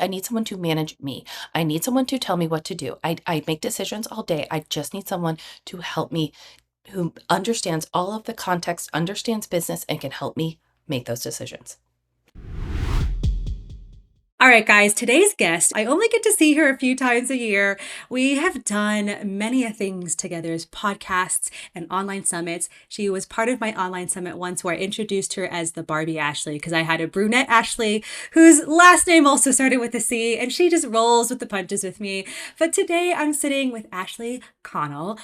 I need someone to manage me. I need someone to tell me what to do. I make decisions all day. I just need someone to help me who understands all of the context, understands business, and can help me make those decisions. All right, guys, today's guest, I only get to see her a few times a year. We have done many things together as podcasts and online summits. She was part of my online summit once where I introduced her as the Barbie Ashley because I had a brunette Ashley whose last name also started with a C, and she just rolls with the punches with me. But today I'm sitting with Ashley Connell,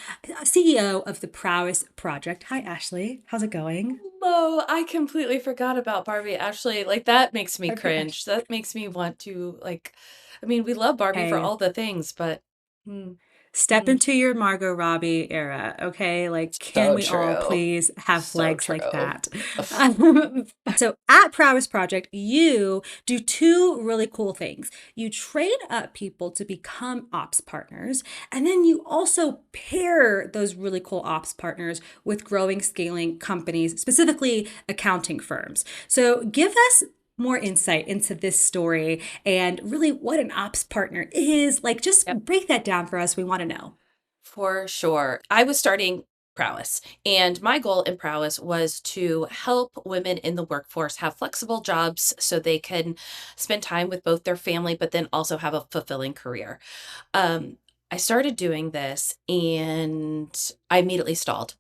CEO of the Prowess Project. Hi, Ashley. How's it going? Hello, I completely forgot about Barbie Ashley. Like, that makes me Barbie cringe. Ashley. That makes me want to, like, I mean, we love Barbie for Hey. all the things, but mm, Step mm, into your Margot Robbie era, okay? Like, can so we all true. please have So legs like true. that? So, at Prowess Project, you do two really cool things. You train up people to become ops partners, and then you also pair those really cool ops partners with growing, scaling companies, specifically accounting firms. So, give us more insight into this story and really what an ops partner is. Like, just Yep, break that down for us. We want to know. for sure. I was starting Prowess, and my goal in Prowess was to help women in the workforce have flexible jobs so they can spend time with both their family, but then also have a fulfilling career. Um, I started doing this and I immediately stalled.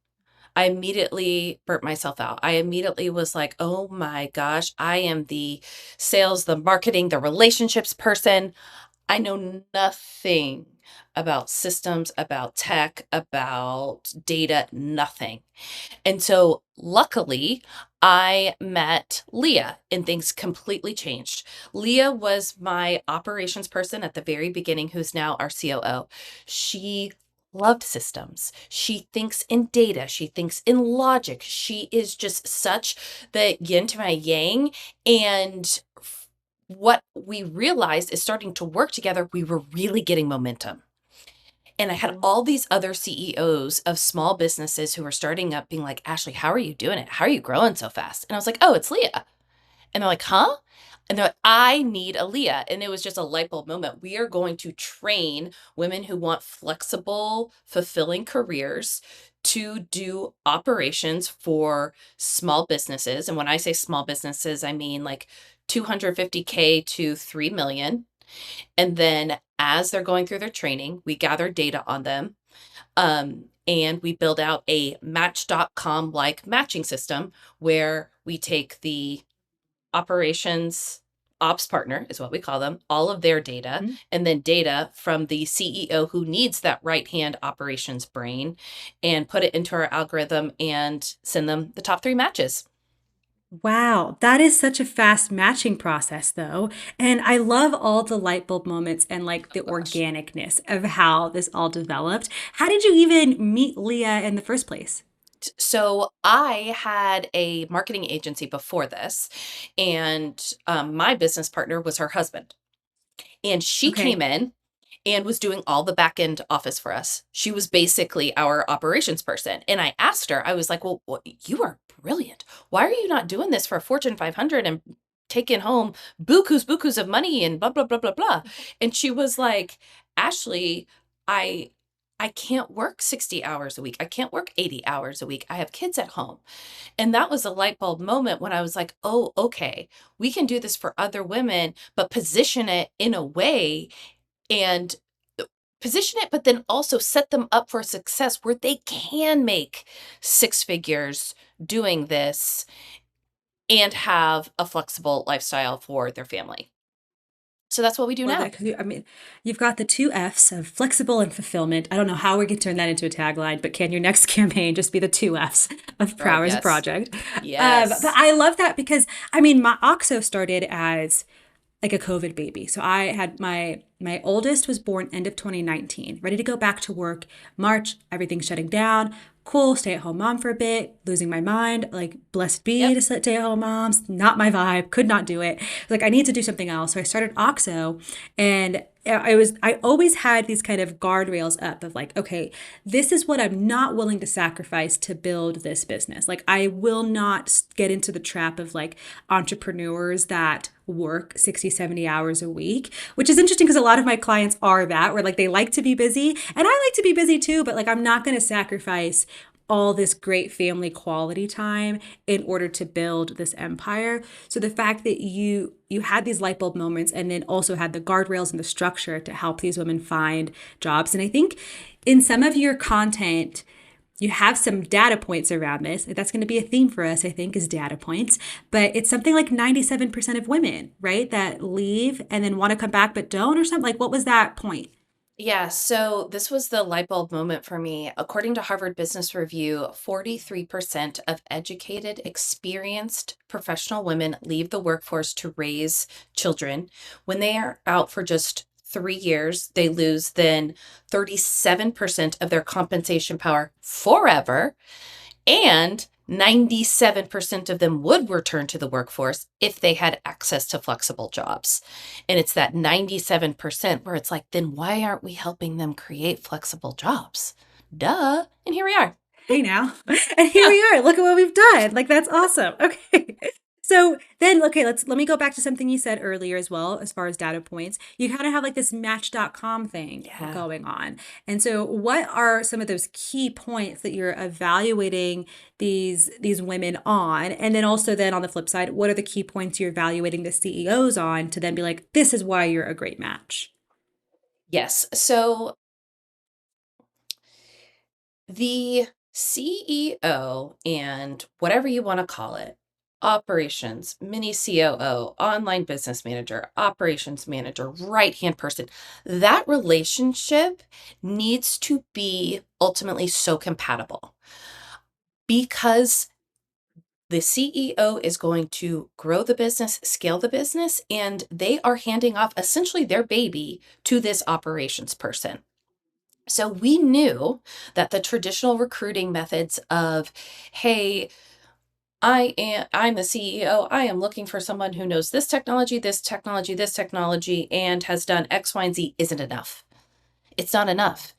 I immediately burnt myself out. I immediately was like, oh my gosh, I am the sales, the marketing, the relationships person. I know nothing about systems, about tech, about data, nothing. And so luckily, I met Leah and things completely changed. Leah was my operations person at the very beginning, who's now our COO. She loved systems. She thinks in data. She thinks in logic. She is just such the yin to my yang. And what we realized is starting to work together, we were really getting momentum. And I had all these other CEOs of small businesses who were starting up being like, Ashley, how are you doing it? How are you growing so fast? And I was like, oh, it's Leah. And they're like, huh? And they're like, I need a Leah. And it was just a light bulb moment. We are going to train women who want flexible, fulfilling careers to do operations for small businesses. And when I say small businesses, I mean like 250K to 3 million. And then as they're going through their training, we gather data on them. And we build out a match.com like matching system where we take the operations ops partner is what we call them, all of their data, Mhm. and then data from the CEO who needs that right hand operations brain and put it into our algorithm and send them the top three matches. Wow, that is such a fast matching process, though. And I love all the light bulb moments and like Oh the gosh. organicness of how this all developed. How did you even meet Leah in the first place? So I had a marketing agency before this, and my business partner was her husband. And she came Okay. in and was doing all the back end office for us. She was basically our operations person. And I asked her, I was like, well, you are brilliant. Why are you not doing this for Fortune 500 and taking home bukus of money and blah, blah, blah, blah, blah. And she was like, Ashley, I. I can't work 60 hours a week. I can't work 80 hours a week. I have kids at home. And that was a light bulb moment when I was like, oh, okay, we can do this for other women, but position it in a way and position it, but then also set them up for success where they can make six figures doing this and have a flexible lifestyle for their family. So that's what we do Love now. that because I mean, you've got the two F's of flexible and fulfillment. I don't know how we can turn that into a tagline, but can your next campaign just be the two F's of Oh, Prowess yes. Project? But Yes. I love that because I mean, my OXO started as like a COVID baby. So I had my oldest was born end of 2019, ready to go back to work. March, everything shutting down. Cool, stay at home mom for a bit, losing my mind. Like, blessed be Yep. to stay at home moms. Not my vibe, could not do it. Like, I need to do something else. So I started OXO, and I always had these kind of guardrails up of like, okay, this is what I'm not willing to sacrifice to build this business. Like I will not get into the trap of like entrepreneurs that work 60, 70 hours a week, which is interesting because a lot of my clients are that, where like they like to be busy and I like to be busy too, but like I'm not going to sacrifice all this great family quality time in order to build this empire. So the fact that you had these light bulb moments and then also had the guardrails and the structure to help these women find jobs. And I think in some of your content, you have some data points around this. That's going to be a theme for us, I think, is data points. But it's something like 97% of women, right, that leave and then want to come back but don't or something. Like, what was that point? Yeah, so this was the light bulb moment for me. According to Harvard Business Review, 43% of educated, experienced professional women leave the workforce to raise children. When they are out for just 3 years, they lose then 37% of their compensation power forever. And 97% of them would return to the workforce if they had access to flexible jobs. And it's that 97% where it's like, then why aren't we helping them create flexible jobs? Duh. And here we are. Hey now. And here we are. Look at what we've done. Like that's awesome. Okay. So then okay, let me go back to something you said earlier as well, as far as data points. You kind of have like this match.com thing Yeah. going on. And so what are some of those key points that you're evaluating these women on? And then also then on the flip side, what are the key points you're evaluating the CEOs on to then be like, this is why you're a great match? Yes. So the CEO and whatever you want to call it, operations, mini COO, online business manager, operations manager, right hand person, that relationship needs to be ultimately so compatible because the CEO is going to grow the business, scale the business, and they are handing off essentially their baby to this operations person. So we knew that the traditional recruiting methods of, hey, I'm the CEO, I am looking for someone who knows this technology, this technology, this technology, and has done X, Y, and Z isn't enough. It's not enough.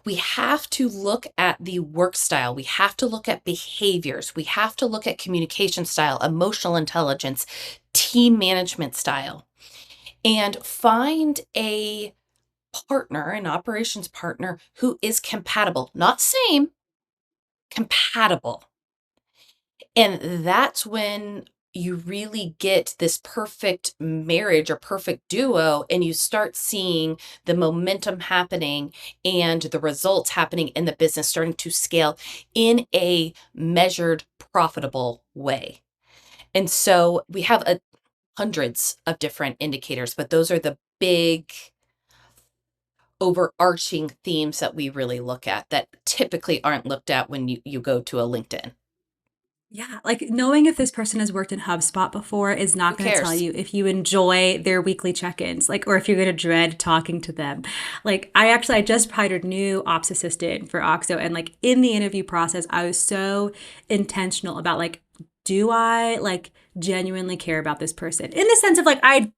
We have to look at the work style. We have to look at behaviors. We have to look at communication style, emotional intelligence, team management style, and find a partner, an operations partner who is compatible, not same, compatible. And that's when you really get this perfect marriage or perfect duo, and you start seeing the momentum happening and the results happening in the business starting to scale in a measured, profitable way. And so we have hundreds of different indicators, but those are the big overarching themes that we really look at that typically aren't looked at when you go to a LinkedIn. Yeah, like knowing if this person has worked in HubSpot before is Who not going to tell cares? you if you enjoy their weekly check-ins, like, or if you're going to dread talking to them. Like, I just hired a new ops assistant for Oxo, and like in the interview process, I was so intentional about like, do I like genuinely care about this person in the sense of like I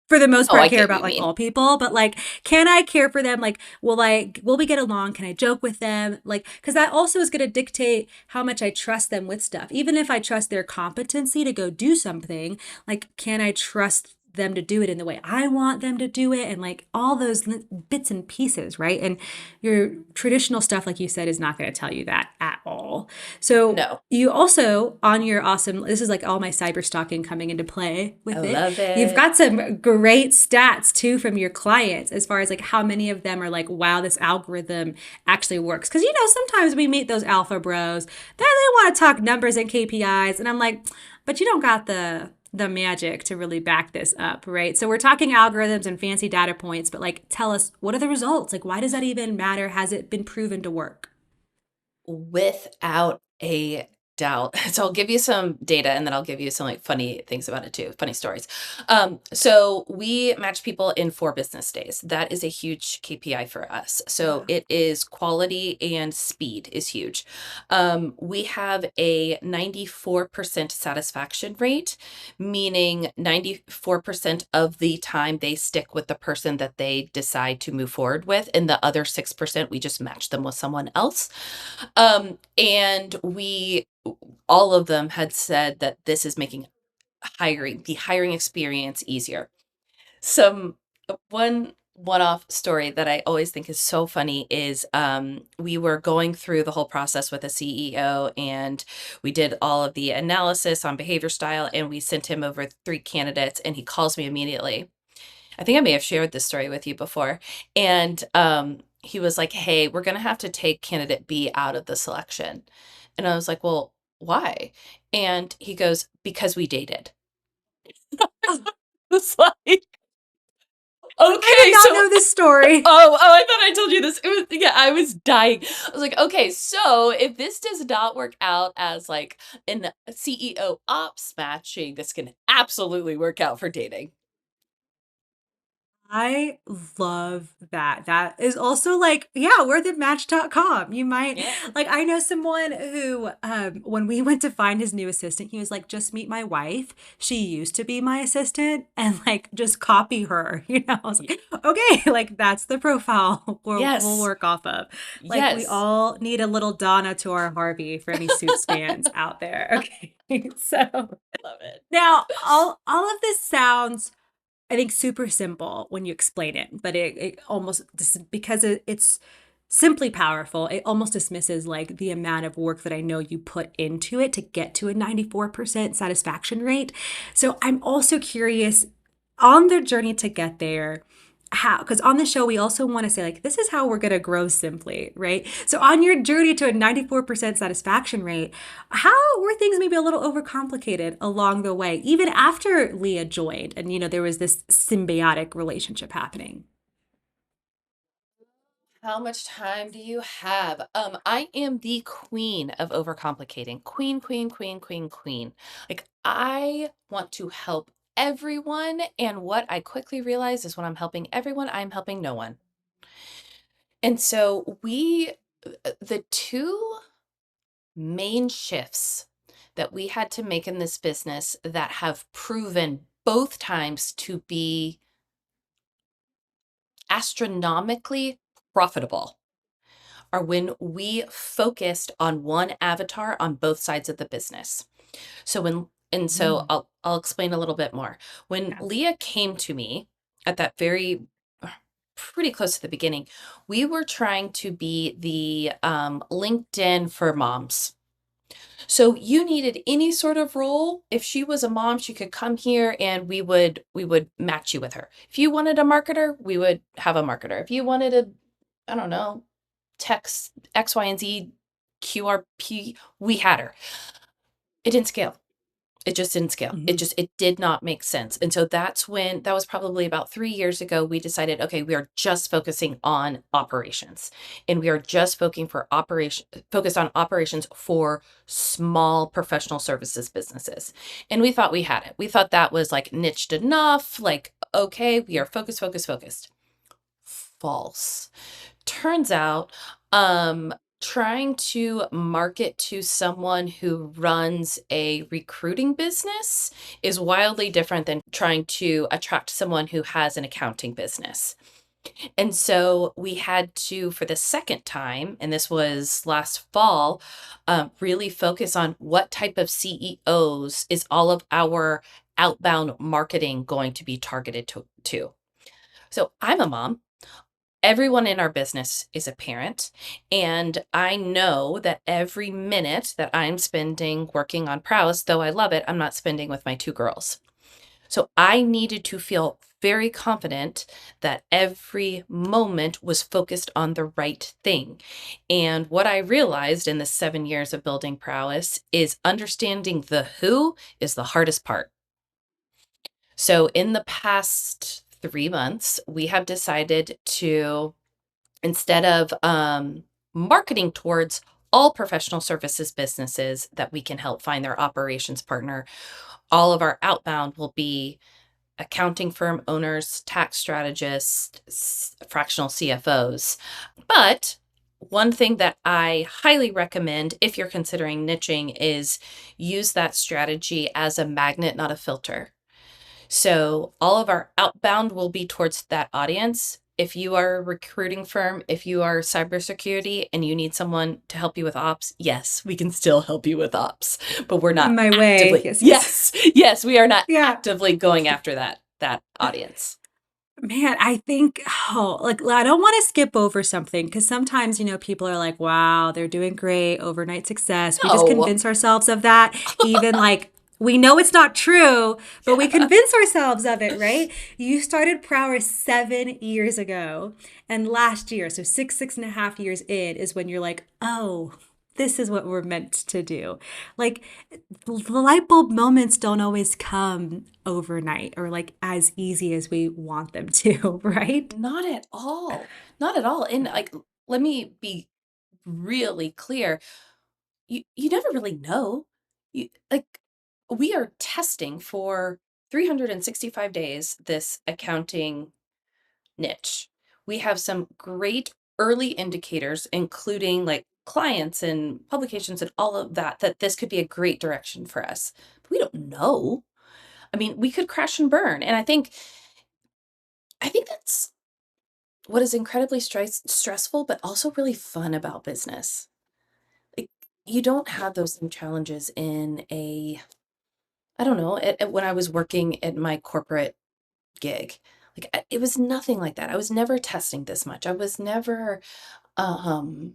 for the most Oh, part I care get what about you like mean. all people, but like can I care for them? Like will we get along? Can I joke with them? Like cuz that also is going to dictate how much I trust them with stuff. Even if I trust their competency to go do something, like can I trust them to do it in the way I want them to do it, and like all those bits and pieces, right? And your traditional stuff, like you said, is not going to tell you that at all. So No. you also on your awesome, this is like all my cyber stalking coming into play I with it. love You've it. got some great stats too from your clients as far as like how many of them are like, wow, this algorithm actually works. Cause you know, sometimes we meet those alpha bros that they want to talk numbers and KPIs. And I'm like, but you don't got the magic to really back this up, right? So we're talking algorithms and fancy data points, but like tell us what are the results? Like why does that even matter? Has it been proven to work? Without a out. So I'll give you some data and then I'll give you some like funny things about it too, funny stories. So we match people in 4 business days. That is a huge KPI for us. So Wow. it is quality and speed is huge. We have a 94% satisfaction rate, meaning 94% of the time they stick with the person that they decide to move forward with. And the other 6%, we just match them with someone else. And all of them had said that this is making the hiring experience easier. Some one-off story that I always think is so funny is we were going through the whole process with a CEO and we did all of the analysis on behavior style and we sent him over 3 candidates and he calls me immediately. I think I may have shared this story with you before. And he was like, "Hey, we're going to have to take candidate B out of the selection." And I was like, "Well, why?" And he goes, "Because we dated." It's like, I did okay, not so know this story. I thought I told you this. It was, yeah, I was dying. I was like, okay, so if this does not work out as like an CEO ops matching, this can absolutely work out for dating. I love that. That is also like, yeah, we're the match.com. You might Yeah. like I know someone who when we went to find his new assistant, he was like, just meet my wife. She used to be my assistant and like just copy her. I was like, okay, like that's the profile we'll Yes. work off of. Like we Yes. all need a little Donna to our Harvey for any Suits fans out there. Okay. So Love it. now all of this sounds I think super simple when you explain it, but it almost because it's simply powerful, it almost dismisses like the amount of work that I know you put into it to get to a 94% satisfaction rate. So I'm also curious on the journey to get there, how, because on the show we also want to say like this is how we're going to grow simply, right? So on your journey to a 94% satisfaction rate, how were things maybe a little overcomplicated along the way even after Leah joined and there was this symbiotic relationship happening? How much time do you have? I am the queen of overcomplicating. Queen, queen, queen, queen, queen. Like I want to help everyone, and what I quickly realize is when I'm helping everyone, I'm helping no one. And so the two main shifts that we had to make in this business that have proven both times to be astronomically profitable are when we focused on one avatar on both sides of the business. So Mm, I'll explain a little bit more. When yes. Leah came to me at that very pretty close to the beginning, we were trying to be the LinkedIn for moms. So you needed any sort of role. If she was a mom, she could come here and we would match you with her. If you wanted a marketer, we would have a marketer. If you wanted a, I don't know, text X, Y, and Z QRP, we had her. It didn't scale. It just didn't scale. Mhm. It did not make sense. And so that was probably about 3 years ago. We decided, okay, we are just focusing on operations and we are just focused on operations for small professional services businesses. And we thought we had it. We thought that was like niched enough. Like, okay, we are focused, focused, focused. False. Turns out, trying to market to someone who runs a recruiting business is wildly different than trying to attract someone who has an accounting business. And so we had to, for the second time, and this was last fall, really focus on what type of CEOs is all of our outbound marketing going to be targeted to. So I'm a mom. Everyone in our business is a parent, and I know that every minute that I'm spending working on Prowess, though I love it, I'm not spending with my 2 girls. So I needed to feel very confident that every moment was focused on the right thing. And what I realized in the 7 years of building Prowess is understanding the who is the hardest part. So in the past 3 months, we have decided to, instead of marketing towards all professional services businesses that we can help find their operations partner. All of our outbound will be accounting firm owners, tax strategists, fractional CFOs. But one thing that I highly recommend if you're considering niching is use that strategy as a magnet, not a filter. So all of our outbound will be towards that audience. If you are a recruiting firm, if you are cybersecurity and you need someone to help you with ops, yes, we can still help you with ops, but we're not My way. actively. Yes, yes. Yes, we are not Yeah. actively going after that audience. Man, I think, like, I don't want to skip over something because sometimes, people are like, wow, they're doing great, overnight success. We just No. convince ourselves of that. Even like, we know it's not true, but we Yeah. convince ourselves of it, right? You started Prowess 7 years ago. And last year, so 6.5 years in, is when you're like, oh, this is what we're meant to do. Like, the light bulb moments don't always come overnight or like as easy as we want them to, right? Not at all. Not at all. And like, let me be really clear. You never really know. Like, we are testing for 365 days this accounting niche. We have some great early indicators, including like clients and publications and all of that, that this could be a great direction for us. But we don't know. I mean, we could crash and burn. And I think that's what is incredibly stressful, but also really fun about business. Like, you don't have those same challenges in a, I don't know, when I was working at my corporate gig. Like, it was nothing like that. I was never testing this much. I was never um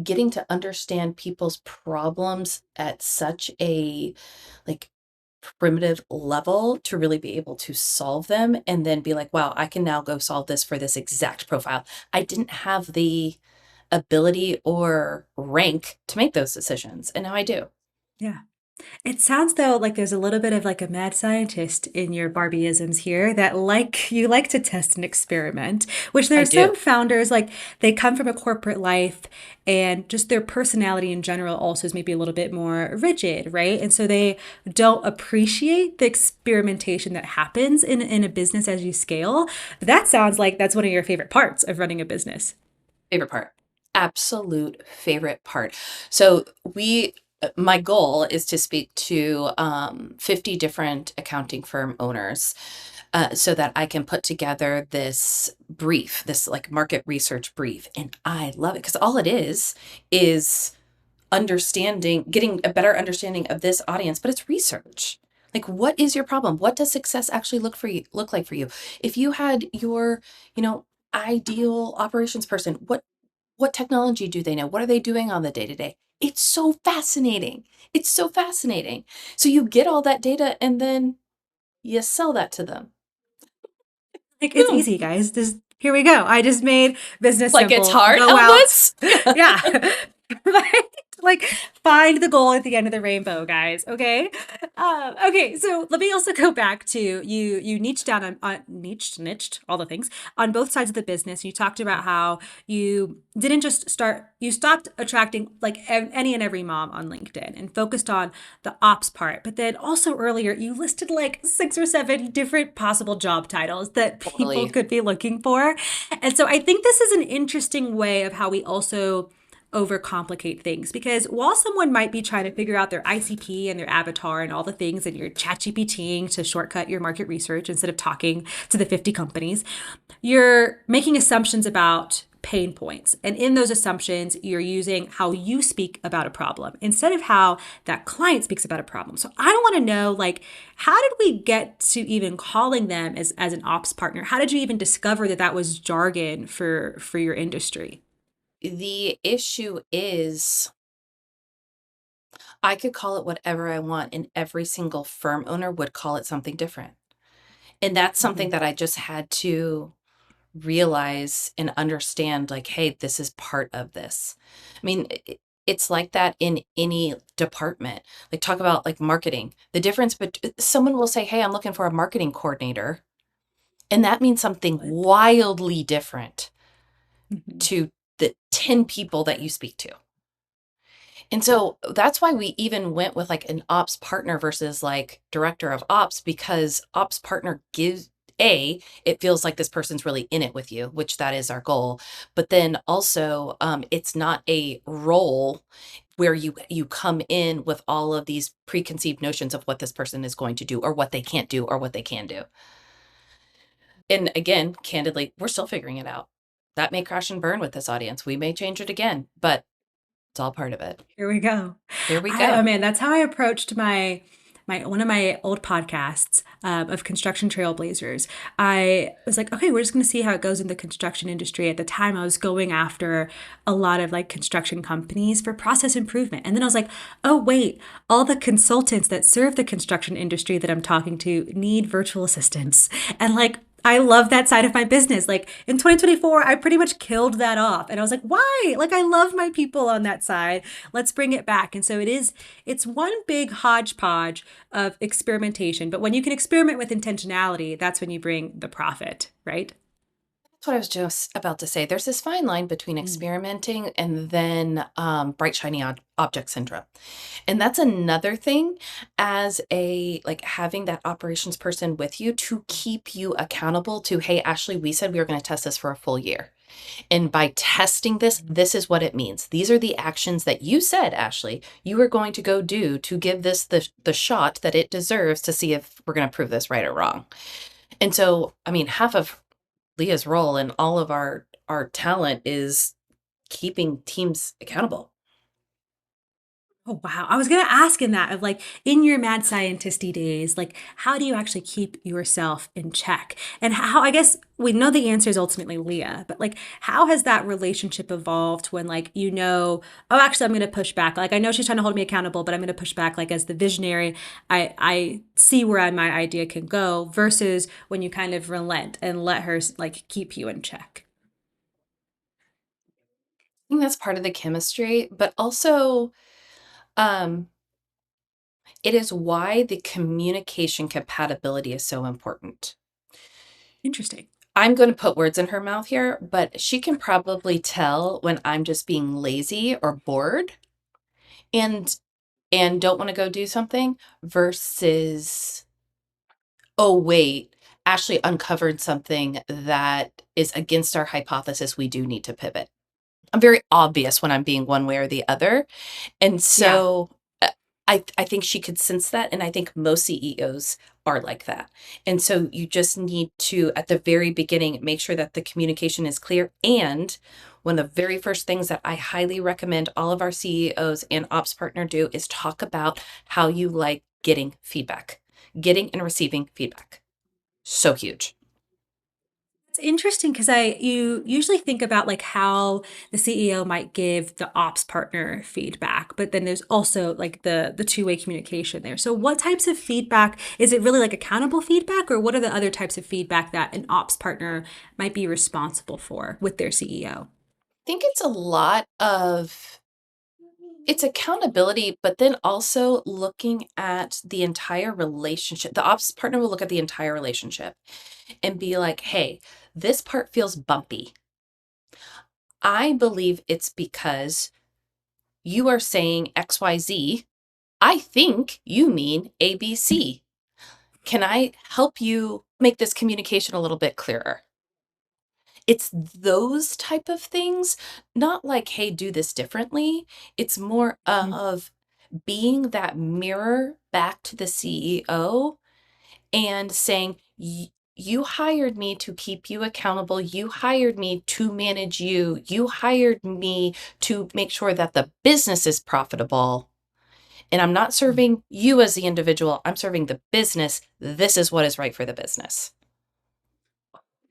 getting to understand people's problems at such a like primitive level to really be able to solve them and then be like, wow, I can now go solve this for this exact profile. I didn't have the ability or rank to make those decisions, and now I do. Yeah. It sounds though like there's a little bit of like a mad scientist in your Barbieisms here that like you like to test and experiment, which there I are some do. founders like they come from a corporate life and just their personality in general also is maybe a little bit more rigid, right? And so they don't appreciate the experimentation that happens in a business as you scale. That sounds like that's one of your favorite parts of running a business. Favorite part. Absolute favorite part. So my goal is to speak to 50 different accounting firm owners so that I can put together this brief, this like market research brief. And I love it because all it is understanding, getting a better understanding of this audience, but it's research. Like, what is your problem? What does success actually look like for you? If you had your, ideal operations person, what technology do they know? What are they doing on the day to day? It's so fascinating. It's so fascinating. So you get all that data and then you sell that to them. Like it's Boom. easy, guys. Just here we go. I just made business Like, it's simple. hard, Go out. Elvis? Yeah. Right? Like find the goal at the end of the rainbow, guys. Okay. Okay. So let me also go back to you. You niched down on niched all the things on both sides of the business. You talked about how you didn't just start. You stopped attracting like any and every mom on LinkedIn and focused on the ops part. But then also earlier you listed like 6 or 7 different possible job titles that people Totally. could be looking for. And so I think this is an interesting way of how we also overcomplicate things because while someone might be trying to figure out their ICP and their avatar and all the things and you're chat GPTing to shortcut your market research instead of talking to the 50 companies, you're making assumptions about pain points. And in those assumptions, you're using how you speak about a problem instead of how that client speaks about a problem. So I want to know, like, how did we get to even calling them as an ops partner? How did you even discover that that was jargon for your industry? The issue is I could call it whatever I want, and every single firm owner would call it something different. And that's something Mhm. that I just had to realize and understand, like, hey, this is part of this. I mean, it's like that in any department. Like, talk about like marketing. The difference, but someone will say, hey, I'm looking for a marketing coordinator. And that means something What? wildly different Mhm. to the 10 people that you speak to. And so that's why we even went with like an ops partner versus like director of ops, because ops partner gives it feels like this person's really in it with you, which that is our goal. But then also, it's not a role where you come in with all of these preconceived notions of what this person is going to do or what they can't do or what they can do. And again, candidly, we're still figuring it out. That may crash and burn with this audience. We may change it again, but it's all part of it. Here we go. Here we Oh go. man, that's how I approached my one of my old podcasts of construction trailblazers. I was like, okay, we're just going to see how it goes in the construction industry. At the time, I was going after a lot of like construction companies for process improvement, and then I was like, oh wait, all the consultants that serve the construction industry that I'm talking to need virtual assistants, and like I love that side of my business. Like in 2024, I pretty much killed that off. And I was like, why? Like I love my people on that side. Let's bring it back. And so it's one big hodgepodge of experimentation. But when you can experiment with intentionality, that's when you bring the profit, right? That's what I was just about to say. There's this fine line between Mm. experimenting and then bright shiny object syndrome. And that's another thing, as a like having that operations person with you to keep you accountable to, hey, Ashley, we said we were going to test this for a full year. And by testing this, this is what it means. These are the actions that you said, Ashley, you were going to go do to give this the shot that it deserves to see if we're going to prove this right or wrong. And so, I mean, half of Leah's role and all of our talent is keeping teams accountable. Oh wow. I was gonna ask in that of like in your mad scientisty days, like how do you actually keep yourself in check? And how I guess we know the answer is ultimately Leah, but like how has that relationship evolved when like oh actually I'm gonna push back. Like I know she's trying to hold me accountable, but I'm gonna push back like as the visionary, I see where my idea can go versus when you kind of relent and let her like keep you in check. I think that's part of the chemistry, but also um it is why the communication compatibility is so important. Interesting. I'm going to put words in her mouth here, but she can probably tell when I'm just being lazy or bored and don't want to go do something versus, oh wait, Ashley uncovered something that is against our hypothesis. We do need to pivot. I'm very obvious when I'm being one way or the other. And Yeah. so I think she could sense that. And I think most CEOs are like that. And so you just need to, at the very beginning, make sure that the communication is clear. And one of the very first things that I highly recommend all of our CEOs and ops partner do is talk about how you like getting and receiving feedback. So huge. It's interesting because you usually think about like how the CEO might give the ops partner feedback, but then there's also like the two-way communication there. So what types of feedback is it really like accountable feedback, or what are the other types of feedback that an ops partner might be responsible for with their CEO? Think it's a lot of it's accountability, but then also looking at the entire relationship. The ops partner will look at the entire relationship and be like, hey, this part feels bumpy. I believe it's because you are saying XYZ. I think you mean ABC. Can I help you make this communication a little bit clearer? It's those type of things, not like, hey, do this differently. It's more Mhm. of being that mirror back to the CEO and saying, you hired me to keep you accountable. You hired me to manage you. You hired me to make sure that the business is profitable. And I'm not serving you as the individual, I'm serving the business. This is what is right for the business.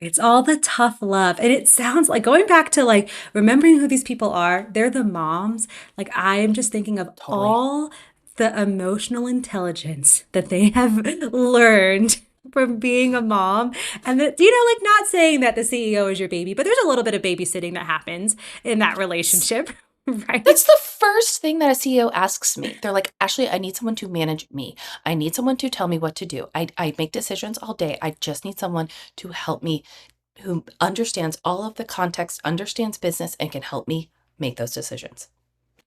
It's all the tough love. And it sounds like going back to like remembering who these people are, they're the moms. Like I'm just thinking of Totally. all the emotional intelligence that they have learned from being a mom. And that, like not saying that the CEO is your baby, but there's a little bit of babysitting that happens in that relationship, That's right? the first thing that a CEO asks me. They're like, Ashley, I need someone to manage me. I need someone to tell me what to do. I make decisions all day. I just need someone to help me who understands all of the context, understands business, and can help me make those decisions.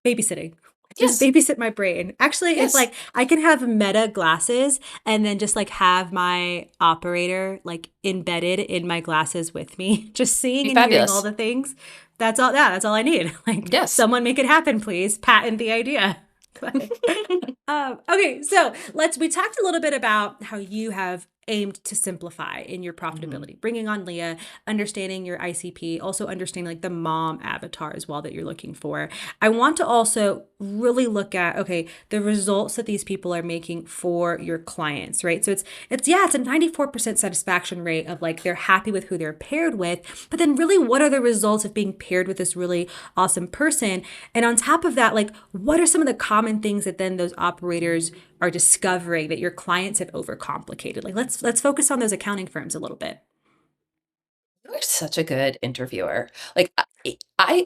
Babysitting. Just Yes. babysit my brain. Actually, if Yes. like I can have Meta glasses and then just like have my operator like embedded in my glasses with me, just seeing Be and hearing all fabulous. the things. That's all. Yeah, that's all I need. Like, Yes. someone make it happen, please. Patent the idea. But okay, so we talked a little bit about how you have aimed to simplify in your Mhm. profitability, bringing on Leah, understanding your ICP, also understanding like the mom avatar as well that you're looking for. I want to also really look at, okay, the results that these people are making for your clients, right? So it's a 94% satisfaction rate of like they're happy with who they're paired with, but then really what are the results of being paired with this really awesome person? And on top of that, like what are some of the common things that then those operators are discovering that your clients have overcomplicated? Like let's focus on those accounting firms a little bit. You're such a good interviewer. Like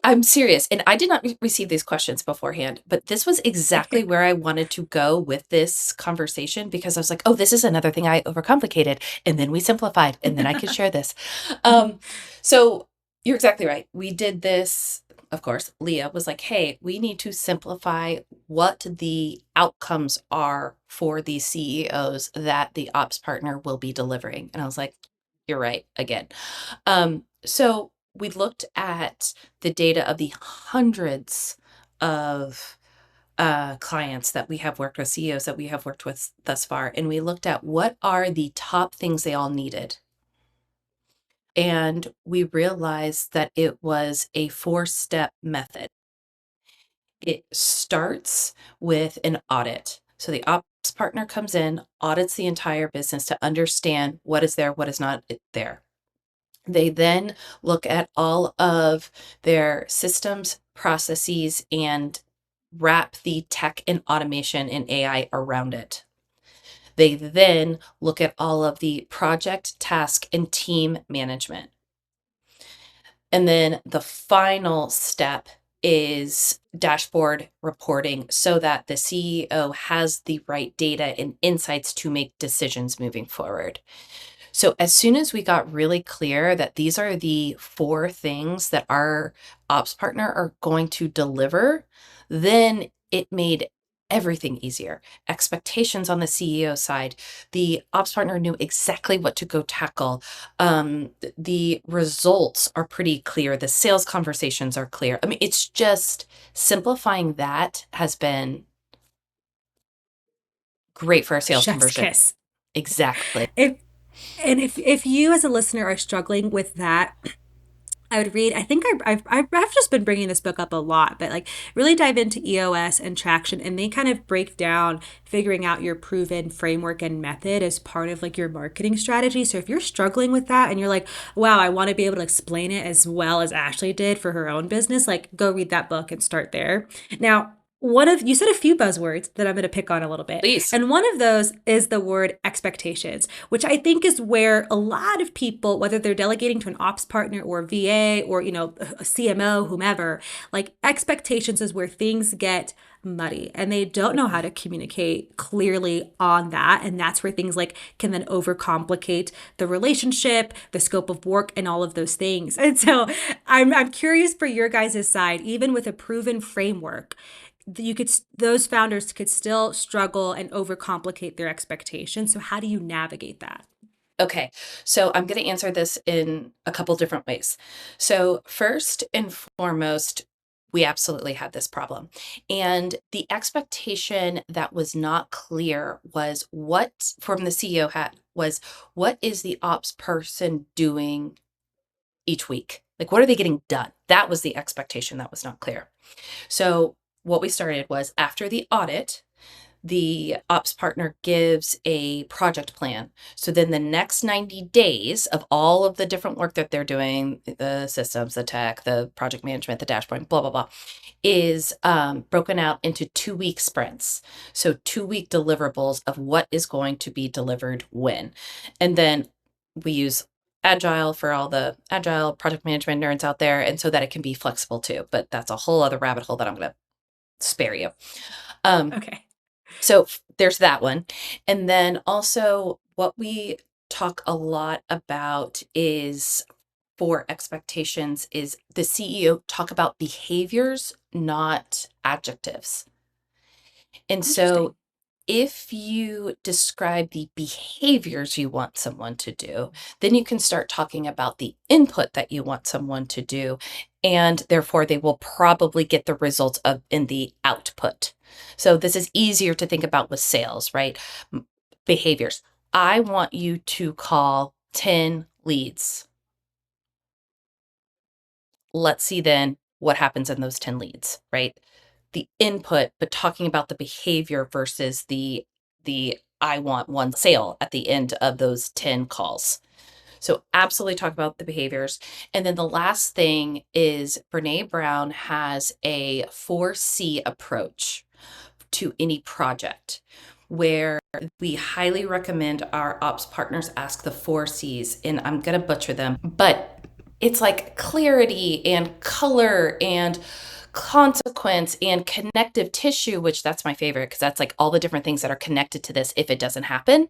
I'm serious, and I did not receive these questions beforehand, but this was exactly where I wanted to go with this conversation because I was like, "Oh, this is another thing I overcomplicated, and then we simplified, and then I could share this." Um, so you're exactly right. We did this. Of course, Leah was like, "Hey, we need to simplify what the outcomes are for these CEOs that the ops partner will be delivering." And I was like, "You're right again." So we looked at the data of the hundreds of clients that we have worked with, CEOs that we have worked with thus far, and we looked at what are the top things they all needed. And we realized that it was a four-step method. It starts with an audit. So the ops partner comes in, audits the entire business to understand what is there, what is not there. They then look at all of their systems, processes, and wrap the tech and automation and AI around it. They then look at all of the project, task, and team management. And then the final step is dashboard reporting so that the CEO has the right data and insights to make decisions moving forward. So as soon as we got really clear that these are the four things that our ops partner are going to deliver, then it made everything easier. Expectations on the CEO side, the ops partner knew exactly what to go tackle. The results are pretty clear. The sales conversations are clear. I mean, it's just simplifying that has been great for our sales Chef's conversion. kiss. Exactly. If if you as a listener are struggling with that, I would read. I think I've just been bringing this book up a lot, but like really dive into EOS and traction, and they kind of break down figuring out your proven framework and method as part of like your marketing strategy. So if you're struggling with that and you're like, wow, I want to be able to explain it as well as Ashley did for her own business, like go read that book and start there. Now, one of you said a few buzzwords that I'm going to pick on a little bit. Please. And one of those is the word expectations, which I think is where a lot of people, whether they're delegating to an ops partner or VA or, a CMO, whomever, like expectations is where things get muddy and they don't know how to communicate clearly on that. And that's where things like can then overcomplicate the relationship, the scope of work, and all of those things. And so I'm curious for your guys' side, even with a proven framework, you could those founders could still struggle and overcomplicate their expectations. So how do you navigate that? Okay, so I'm going to answer this in a couple different ways. So, first and foremost, we absolutely had this problem. And the expectation that was not clear was what from the CEO had was what is the ops person doing each week? Like, what are they getting done? That was the expectation that was not clear. So, what we started was after the audit, the ops partner gives a project plan. So then the next 90 days of all of the different work that they're doing, the systems, the tech, the project management, the dashboard, blah, blah, blah, is broken out into 2 week sprints. So 2 week deliverables of what is going to be delivered when. And then we use Agile for all the Agile project management nerds out there, and so that it can be flexible too. But that's a whole other rabbit hole that I'm going to spare you. Um, Okay. so there's that one. And then also what we talk a lot about is for expectations is the CEO talk about behaviors, not adjectives. And so Interesting. if you describe the behaviors you want someone to do, then you can start talking about the input that you want someone to do. And therefore, they will probably get the results of in the output. So this is easier to think about with sales, right? Behaviors. I want you to call 10 leads. Let's see then what happens in those 10 leads, right? The input, but talking about the behavior versus the I want one sale at the end of those 10 calls. So absolutely talk about the behaviors. And then the last thing is Brene Brown has a 4C approach to any project where we highly recommend our ops partners ask the 4Cs, and I'm going to butcher them, but it's like clarity and color and consequence and connective tissue, which that's my favorite because that's like all the different things that are connected to this if it doesn't happen.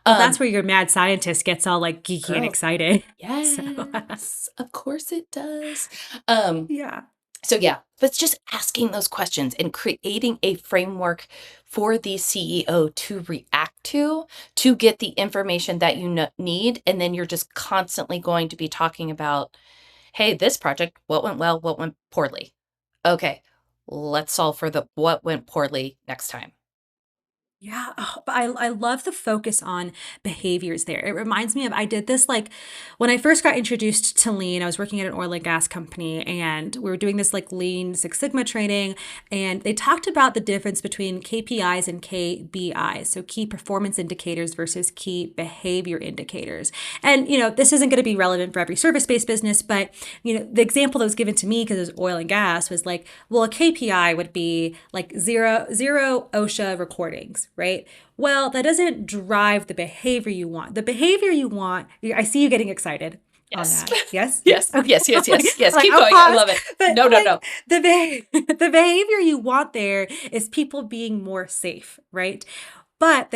Well, that's where your mad scientist gets all like geeky and Girl, excited. So, yes, of course it does. Um, yeah. So yeah, but just asking those questions and creating a framework for the CEO to react to get the information that you need. And then you're just constantly going to be talking about, hey, this project, what went well, what went poorly. Okay, let's solve for the what went poorly next time. Yeah, but I love the focus on behaviors there. It reminds me of I did this like when I first got introduced to lean, I was working at an oil and gas company and we were doing this like lean Six Sigma training and they talked about the difference between KPIs and KBIs, so key performance indicators versus key behavior indicators. And this isn't going to be relevant for every service-based business, but the example that was given to me because it was oil and gas was like, well, a KPI would be like zero OSHA recordings, right? Well, that doesn't drive the behavior you want. The behavior you want, I see you getting excited on Yes. that. Yes? Yes. Okay. Yes. Yes. Yes. Yes. Like, Keep I'll going. I pause. love it. But No, no, like no. the behavior you want there is people being more safe, right? But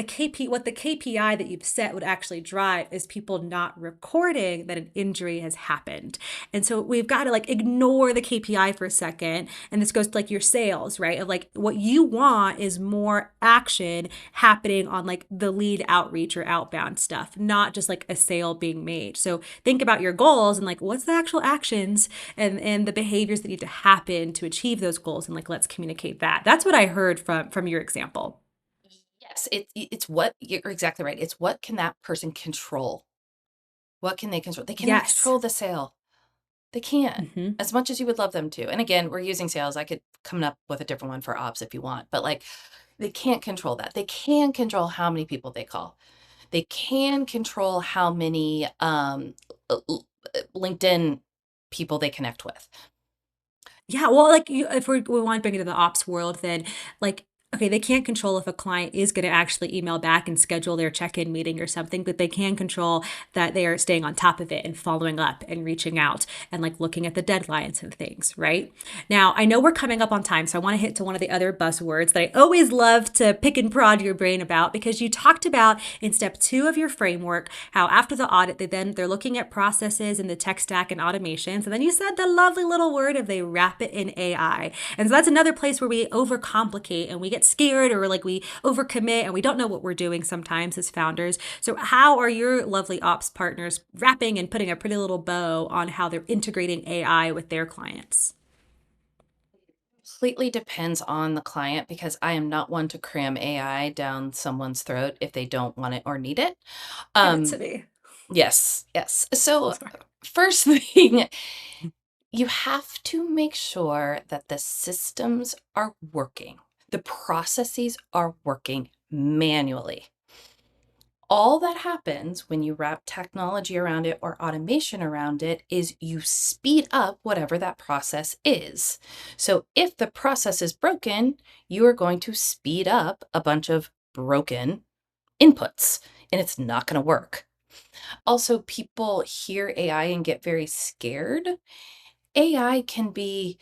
what the KPI that you've set would actually drive is people not recording that an injury has happened. And so we've got to like ignore the KPI for a second. And this goes to like your sales, right? Of like what you want is more action happening on like the lead outreach or outbound stuff, not just like a sale being made. So think about your goals and like what's the actual actions and the behaviors that need to happen to achieve those goals. And like let's communicate that. That's what I heard from your example. Yes, it's what you're exactly right. It's what can that person control? What can they control? They cannot Yes. control the sale. They can't, Hmm. as much as you would love them to. And again, we're using sales. I could come up with a different one for ops if you want, but like they can't control that. They can control how many people they call. They can control how many LinkedIn people they connect with. Yeah, well, like if we want to bring it to the ops world, then like, okay, they can't control if a client is going to actually email back and schedule their check-in meeting or something, but they can control that they are staying on top of it and following up and reaching out and like looking at the deadlines and things, right? Now, I know we're coming up on time, so I want to hit to one of the other buzzwords that I always love to pick and prod your brain about because you talked about in step 2 of your framework how after the audit they're looking at processes and the tech stack and automations, and then you said the lovely little word of they wrap it in AI. And so that's another place where we overcomplicate and we get scared or like we overcommit and we don't know what we're doing sometimes as founders. So how are your lovely ops partners wrapping and putting a pretty little bow on how they're integrating AI with their clients? Completely depends on the client because I am not one to cram AI down someone's throat if they don't want it or need it. Give it to Um, me. yes, yes. I'm So sorry. first thing, you have to make sure that the systems are working. The processes are working manually. All that happens when you wrap technology around it or automation around it is you speed up whatever that process is. So if the process is broken, you are going to speed up a bunch of broken inputs and it's not going to work. Also, people hear AI and get very scared. AI can be,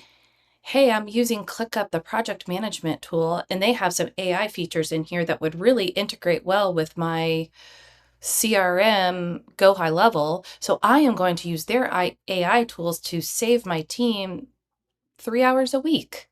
hey, I'm using ClickUp, the project management tool, and they have some AI features in here that would really integrate well with my CRM go high level. So I am going to use their AI tools to save my team 3 hours a week.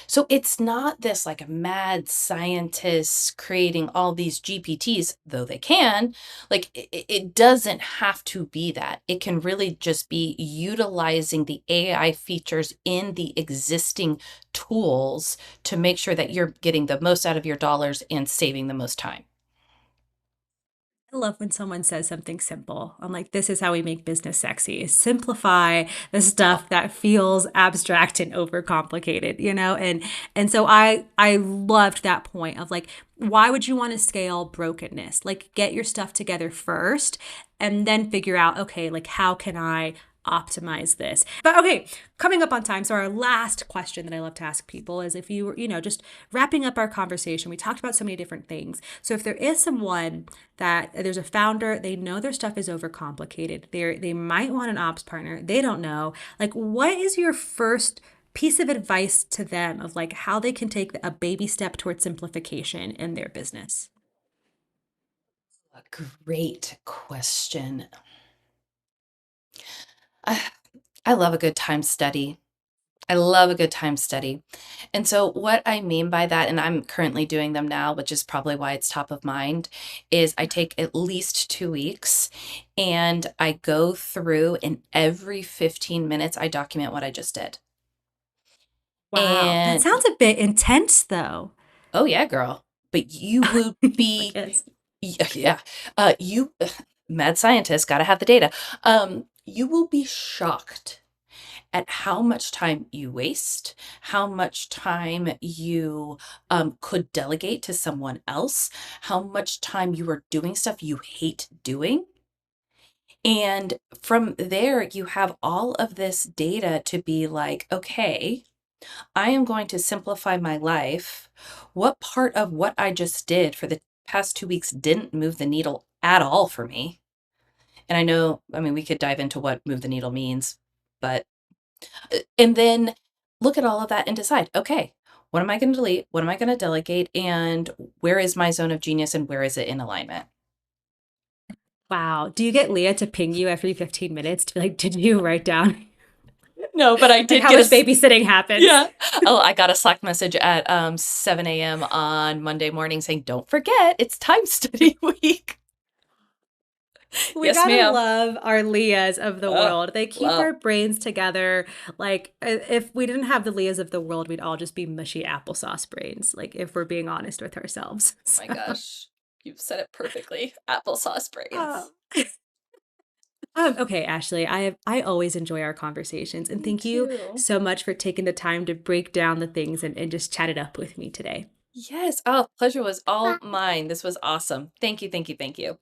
So it's not this like mad scientists creating all these GPTs, though they can. Like it doesn't have to be that. It can really just be utilizing the AI features in the existing tools to make sure that you're getting the most out of your dollars and saving the most time. I love when someone says something simple. I'm like, this is how we make business sexy. Simplify the Oh, stuff that feels abstract and overcomplicated, you know? And so I loved that point of like, why would you want to scale brokenness? Like get your stuff together first and then figure out, okay, like how can I optimize this? But okay, coming up on time. So our last question that I love to ask people is if you were, just wrapping up our conversation, we talked about so many different things. So if there is someone that there's a founder, they know their stuff is overcomplicated. They might want an ops partner. They don't know. Like, what is your first piece of advice to them of like how they can take a baby step towards simplification in their business? a great question. I, I love a good time study. I love a good time study. And so, what I mean by that, and I'm currently doing them now, which is probably why it's top of mind, is I take at least 2 weeks and I go through, and every 15 minutes, I document what I just did. Wow, that And sounds a bit intense though. oh, yeah, girl. But you will Like be, it's yeah, you, mad scientist, got to have the data. You will be shocked at how much time you waste, how much time you could delegate to someone else, how much time you are doing stuff you hate doing. And from there, you have all of this data to be like, okay, I am going to simplify my life. What part of what I just did for the past 2 weeks didn't move the needle at all for me? And I know, I mean, we could dive into what move the needle means, but and then look at all of that and decide, okay, what am I going to delete? What am I going to delegate? And where is my zone of genius and where is it in alignment? wow. Do you get Leah to ping you every 15 minutes to be like, did you write down No, but I like did how get much babysitting happens? yeah. Oh, I got a Slack message at 7 a.m. on Monday morning saying, don't forget, it's time study week. We Yes, gotta ma'am. love our Leahs of the Oh, world. They keep love. our brains together. Like, if we didn't have the Leahs of the world, we'd all just be mushy applesauce brains, like, if we're being honest with ourselves. My gosh. You've said it perfectly. Applesauce So, brains. okay, Ashley, I always enjoy our conversations, and Me thank you too. so much for taking the time to break down the things and just chat it up with me today. Yes. Oh, pleasure was all mine. This was awesome. Thank you. Thank you. Thank you.